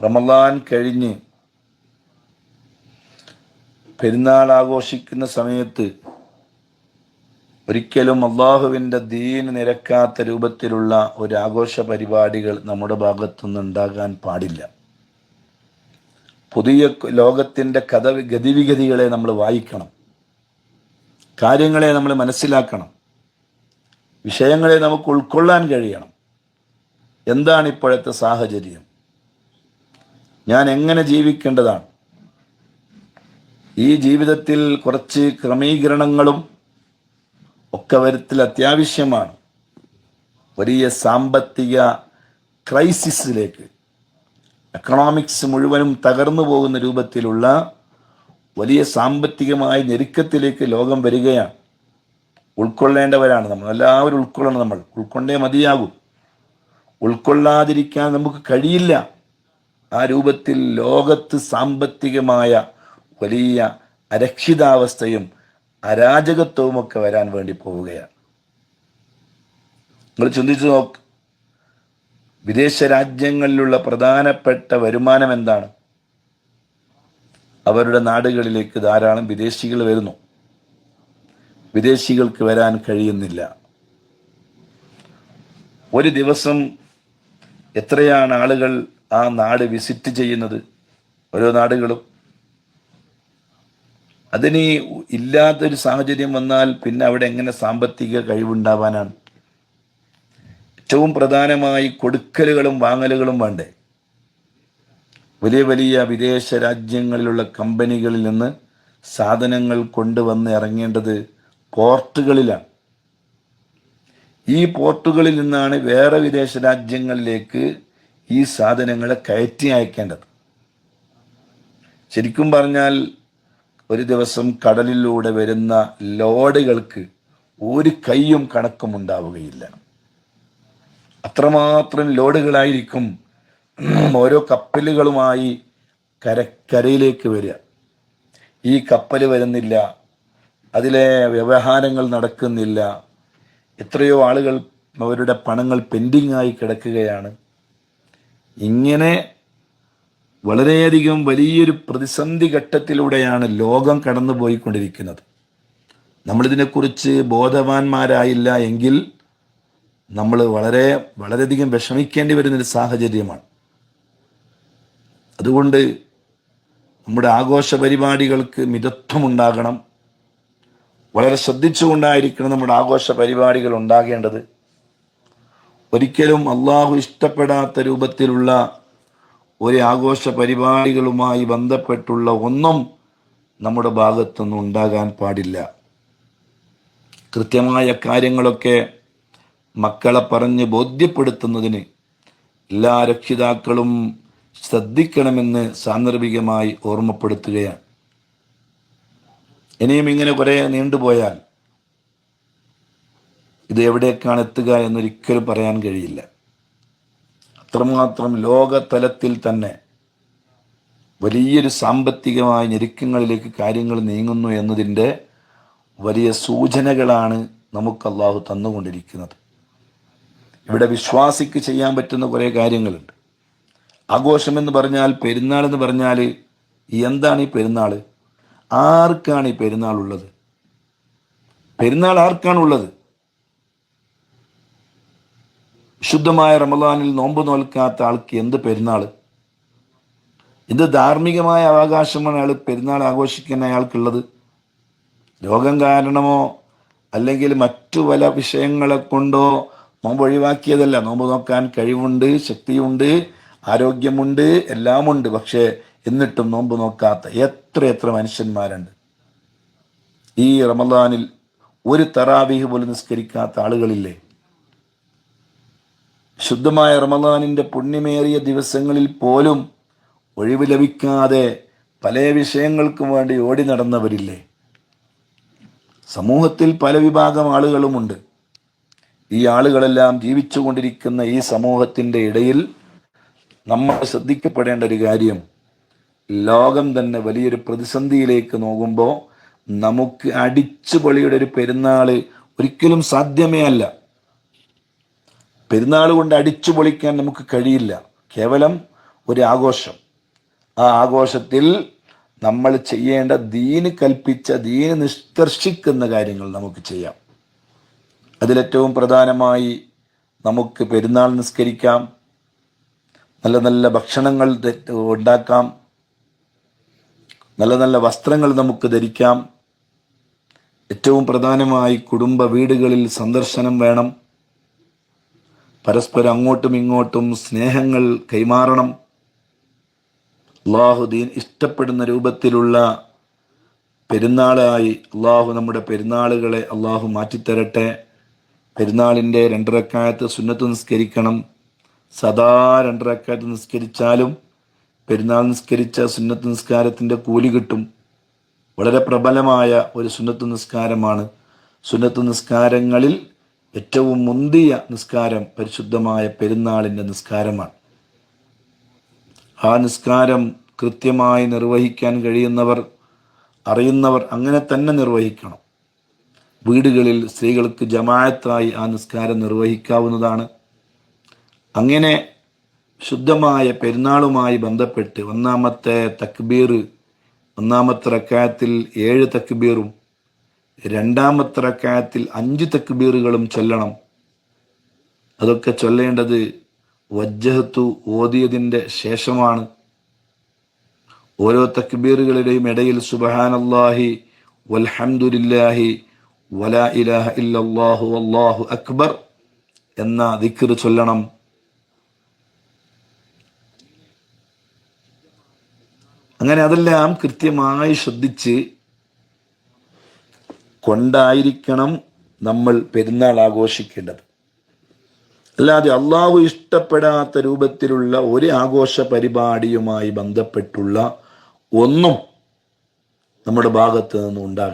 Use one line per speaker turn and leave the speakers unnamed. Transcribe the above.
റമളാൻ കഴിഞ്ഞ് പെരുന്നാൾ ആഘോഷിക്കുന്ന സമയത്ത് ഒരിക്കലും അള്ളാഹുവിൻ്റെ ദീന് നിരക്കാത്ത രൂപത്തിലുള്ള ഒരു ആഘോഷ പരിപാടികൾ നമ്മുടെ ഭാഗത്തുനിന്ന് ഉണ്ടാകാൻ പാടില്ല. പുതിയ ലോകത്തിൻ്റെ ഗതിവിഗതികളെ നമ്മൾ വായിക്കണം, കാര്യങ്ങളെ നമ്മൾ മനസ്സിലാക്കണം, വിഷയങ്ങളെ നമുക്ക് ഉൾക്കൊള്ളാൻ കഴിയണം. എന്താണ് ഇപ്പോഴത്തെ സാഹചര്യം, ഞാൻ എങ്ങനെ ജീവിക്കേണ്ടതാണ്, ഈ ജീവിതത്തിൽ കുറച്ച് ക്രമീകരണങ്ങളും ഒക്കെ വരുത്തൽ അത്യാവശ്യമാണ്. വലിയ സാമ്പത്തിക ക്രൈസിസിലേക്ക്, എക്കണോമിക്സ് മുഴുവനും തകർന്നു പോകുന്ന രൂപത്തിലുള്ള വലിയ സാമ്പത്തികമായ ഞെരുക്കത്തിലേക്ക് ലോകം വരികയാണ്. ഉൾക്കൊള്ളേണ്ടവരാണ് നമ്മൾ, എല്ലാവരും ഉൾക്കൊള്ളണം. നമ്മൾ ഉൾക്കൊണ്ടേ മതിയാകും. ഉൾക്കൊള്ളാതിരിക്കാൻ നമുക്ക് കഴിയില്ല. ആ രൂപത്തിൽ ലോകത്ത് സാമ്പത്തികമായ വലിയ അരക്ഷിതാവസ്ഥയും അരാജകത്വവും ഒക്കെ വരാൻ വേണ്ടി പോവുകയാണ്. നിങ്ങൾ ചിന്തിച്ചു നോക്ക്, വിദേശ രാജ്യങ്ങളിലുള്ള പ്രധാനപ്പെട്ട വരുമാനം എന്താണ്? അവരുടെ നാടുകളിലേക്ക് ധാരാളം വിദേശികൾ വരുന്നു. വിദേശികൾക്ക് വരാൻ കഴിയുന്നില്ല. ഒരു ദിവസം എത്രയാണ് ആളുകൾ ആ നാട് വിസിറ്റ് ചെയ്യുന്നത്? ഓരോ നാടുകളും. അതിന് ഇല്ലാത്തൊരു സാഹചര്യം വന്നാൽ പിന്നെ അവിടെ എങ്ങനെ സാമ്പത്തിക കഴിവുണ്ടാവാനാണ്? ഏറ്റവും പ്രധാനമായി കൊടുക്കലുകളും വാങ്ങലുകളും വേണ്ടേ? വലിയ വലിയ വിദേശ രാജ്യങ്ങളിലുള്ള കമ്പനികളിൽ നിന്ന് സാധനങ്ങൾ കൊണ്ടുവന്ന് ഇറങ്ങേണ്ടത് പോർട്ടുകളിലാണ്. ഈ പോർട്ടുകളിൽ നിന്നാണ് വേറെ വിദേശ രാജ്യങ്ങളിലേക്ക് ഈ സാധനങ്ങളെ കയറ്റി അയക്കേണ്ടത്. ശരിക്കും പറഞ്ഞാൽ ഒരു ദിവസം കടലിലൂടെ വരുന്ന ലോഡുകൾക്ക് ഒരു കൈയും കണക്കും ഉണ്ടാവുകയില്ല. അത്രമാത്രം ലോഡുകളായിരിക്കും ഓരോ കപ്പലുകളുമായി കരയിലേക്ക് വരിക. ഈ കപ്പൽ വരുന്നില്ല, അതിലെ വ്യവഹാരങ്ങൾ നടക്കുന്നില്ല, എത്രയോ ആളുകൾ അവരുടെ പണങ്ങൾ പെൻഡിങ്ങായി കിടക്കുകയാണ്. ഇങ്ങനെ വളരെയധികം വലിയൊരു പ്രതിസന്ധി ഘട്ടത്തിലൂടെയാണ് ലോകം കടന്നു പോയിക്കൊണ്ടിരിക്കുന്നത്. നമ്മളിതിനെക്കുറിച്ച് ബോധവാന്മാരായില്ല എങ്കിൽ നമ്മൾ വളരെയധികം വിഷമിക്കേണ്ടി വരുന്നൊരു സാഹചര്യമാണ്. അതുകൊണ്ട് നമ്മുടെ ആഘോഷ പരിപാടികൾക്ക് മിതത്വമുണ്ടാകണം. വളരെ ശ്രദ്ധിച്ചുകൊണ്ടായിരിക്കണം നമ്മുടെ ആഘോഷ പരിപാടികൾ ഉണ്ടാകേണ്ടത്. ഒരിക്കലും അള്ളാഹു ഇഷ്ടപ്പെടാത്ത രൂപത്തിലുള്ള ഒരു ആഘോഷ പരിപാടികളുമായി ബന്ധപ്പെട്ടുള്ള ഒന്നും നമ്മുടെ ഭാഗത്തൊന്നും ഉണ്ടാകാൻ പാടില്ല. കൃത്യമായ കാര്യങ്ങളൊക്കെ മക്കളെ പറഞ്ഞ് ബോധ്യപ്പെടുത്തുന്നതിന് എല്ലാ രക്ഷിതാക്കളും ശ്രദ്ധിക്കണമെന്ന് സാന്ദർഭികമായി ഓർമ്മപ്പെടുത്തുകയാണ്. ഇനിയും ഇങ്ങനെ കുറെ നീണ്ടുപോയാൽ ഇത് എവിടേക്കാണ് എത്തുക എന്നൊരിക്കലും പറയാൻ കഴിയില്ല. അത്രമാത്രം ലോകതലത്തിൽ തന്നെ വലിയൊരു സാമ്പത്തികമായ ഞെരുക്കങ്ങളിലേക്ക് കാര്യങ്ങൾ നീങ്ങുന്നു എന്നതിൻ്റെ വലിയ സൂചനകളാണ് നമുക്ക് അള്ളാഹു തന്നുകൊണ്ടിരിക്കുന്നത്. ഇവിടെ വിശ്വാസിക്ക് ചെയ്യാൻ പറ്റുന്ന കുറേ കാര്യങ്ങളുണ്ട്. ആഘോഷമെന്ന് പറഞ്ഞാൽ, പെരുന്നാൾ എന്ന് പറഞ്ഞാൽ എന്താണ് ഈ പെരുന്നാൾ? ആർക്കാണ് ഈ പെരുന്നാൾ ഉള്ളത്? പെരുന്നാൾ ആർക്കാണുള്ളത്? ശുദ്ധമായ റമളാനിൽ നോമ്പ് നോൽക്കാത്ത ആൾക്ക് എന്ത് പെരുന്നാൾ? എന്ത് ധാർമ്മികമായ അവകാശമാണ് അയാൾ പെരുന്നാൾ ആഘോഷിക്കാൻ അയാൾക്കുള്ളത്? രോഗം കാരണമോ അല്ലെങ്കിൽ മറ്റു പല വിഷയങ്ങളെ കൊണ്ടോ നോമ്പ് ഒഴിവാക്കിയതല്ല. നോമ്പ് നോക്കാൻ കഴിവുണ്ട്, ശക്തിയുണ്ട്, ആരോഗ്യമുണ്ട്, എല്ലാമുണ്ട്. പക്ഷേ എന്നിട്ടും നോമ്പ് നോക്കാത്ത എത്ര മനുഷ്യന്മാരുണ്ട്. ഈ റമളാനിൽ ഒരു തറാവീഹ് പോലും നിസ്കരിക്കാത്ത ആളുകളില്ലേ? ശുദ്ധമായ റമളാനിൻ്റെ പുണ്യമേറിയ ദിവസങ്ങളിൽ പോലും ഒഴിവ് ലഭിക്കാതെ പല വിഷയങ്ങൾക്കും വേണ്ടി ഓടി നടന്നവരില്ലേ? സമൂഹത്തിൽ പല വിഭാഗം ആളുകളുമുണ്ട്. ഈ ആളുകളെല്ലാം ജീവിച്ചുകൊണ്ടിരിക്കുന്ന ഈ സമൂഹത്തിൻ്റെ ഇടയിൽ നമ്മൾ ശ്രദ്ധിക്കപ്പെടേണ്ട ഒരു കാര്യം, ലോകം തന്നെ വലിയൊരു പ്രതിസന്ധിയിലേക്ക് നോക്കുമ്പോൾ നമുക്ക് അടിച്ചുപൊളിയുടെ ഒരു പെരുന്നാൾ ഒരിക്കലും സാധ്യമേ അല്ല. പെരുന്നാൾ കൊണ്ട് അടിച്ചു പൊളിക്കാൻ നമുക്ക് കഴിയില്ല. കേവലം ഒരു ആഘോഷം. ആ ആഘോഷത്തിൽ നമ്മൾ ചെയ്യേണ്ട ദീന് കൽപ്പിച്ച, ദീന് നിഷ്കർഷിക്കുന്ന കാര്യങ്ങൾ നമുക്ക് ചെയ്യാം. അതിലേറ്റവും പ്രധാനമായി നമുക്ക് പെരുന്നാൾ നിസ്കരിക്കാം, നല്ല നല്ല ഭക്ഷണങ്ങൾ ഉണ്ടാക്കാം, നല്ല നല്ല വസ്ത്രങ്ങൾ നമുക്ക് ധരിക്കാം. ഏറ്റവും പ്രധാനമായി കുടുംബ വീടുകളിൽ സന്ദർശനം വേണം. പരസ്പരം അങ്ങോട്ടും ഇങ്ങോട്ടും സ്നേഹങ്ങൾ കൈമാറണം. അള്ളാഹു ദീൻ ഇഷ്ടപ്പെടുന്ന രൂപത്തിലുള്ള പെരുന്നാളായി അള്ളാഹു നമ്മുടെ പെരുന്നാളുകളെ അള്ളാഹു മാറ്റിത്തരട്ടെ. പെരുന്നാളിൻ്റെ 2 റക്അത്ത് സുന്നത്ത് നിസ്കരിക്കണം. സദാ 2 റക്അത്ത് നിസ്കരിച്ചാലും പെരുന്നാൾ നിസ്കരിച്ച സുന്നത്ത് നിസ്കാരത്തിൻ്റെ കൂലി കിട്ടും. വളരെ പ്രബലമായ ഒരു സുന്നത്ത് നിസ്കാരമാണ്. സുന്നത്ത് നിസ്കാരങ്ങളിൽ ഏറ്റവും മുന്തിയ നിസ്കാരം പരിശുദ്ധമായ പെരുന്നാളിൻ്റെ നിസ്കാരമാണ്. ആ നിസ്കാരം കൃത്യമായി നിർവഹിക്കാൻ കഴിയുന്നവർ, അറിയുന്നവർ അങ്ങനെ തന്നെ നിർവഹിക്കണം. വീടുകളിൽ സ്ത്രീകൾക്ക് ജമാഅത്തായി ആ നിസ്കാരം നിർവഹിക്കാവുന്നതാണ്. അങ്ങനെ ശുദ്ധമായ പെരുന്നാളുമായി ബന്ധപ്പെട്ട് ഒന്നാമത്തെ തക്ബീർ, ഒന്നാമത്തെ റക്അത്തിൽ 7 തക്ബീറും 2ാമത്തെ റക്അത്തിൽ 5 തക്ബീറുകളും ചൊല്ലണം. അതൊക്കെ ചൊല്ലേണ്ടത് വജ്ജഹത്തു ഓതിയതിൻ്റെ ശേഷമാണ്. ഓരോ തക്ബീറുകളുടെയും ഇടയിൽ സുബ്ഹാനല്ലാഹി വൽഹംദുലില്ലാഹി വലാ ഇലാഹ ഇല്ലല്ലാഹു വല്ലാഹു അക്ബർ എന്ന ദിക്ർ ചൊല്ലണം. അങ്ങനെ അതെല്ലാം കൃത്യമായി ശ്രദ്ധിച്ച് കൊണ്ടായിരിക്കണം നമ്മൾ പെരുന്നാൾ ആഘോഷിക്കേണ്ടത്. അല്ലാതെ അള്ളാഹു ഇഷ്ടപ്പെടാത്ത രൂപത്തിലുള്ള ഒരു ആഘോഷ പരിപാടിയുമായി ബന്ധപ്പെട്ടുള്ള ഒന്നും നമ്മുടെ ഭാഗത്ത് നിന്നും ഉണ്ടാകരുത്.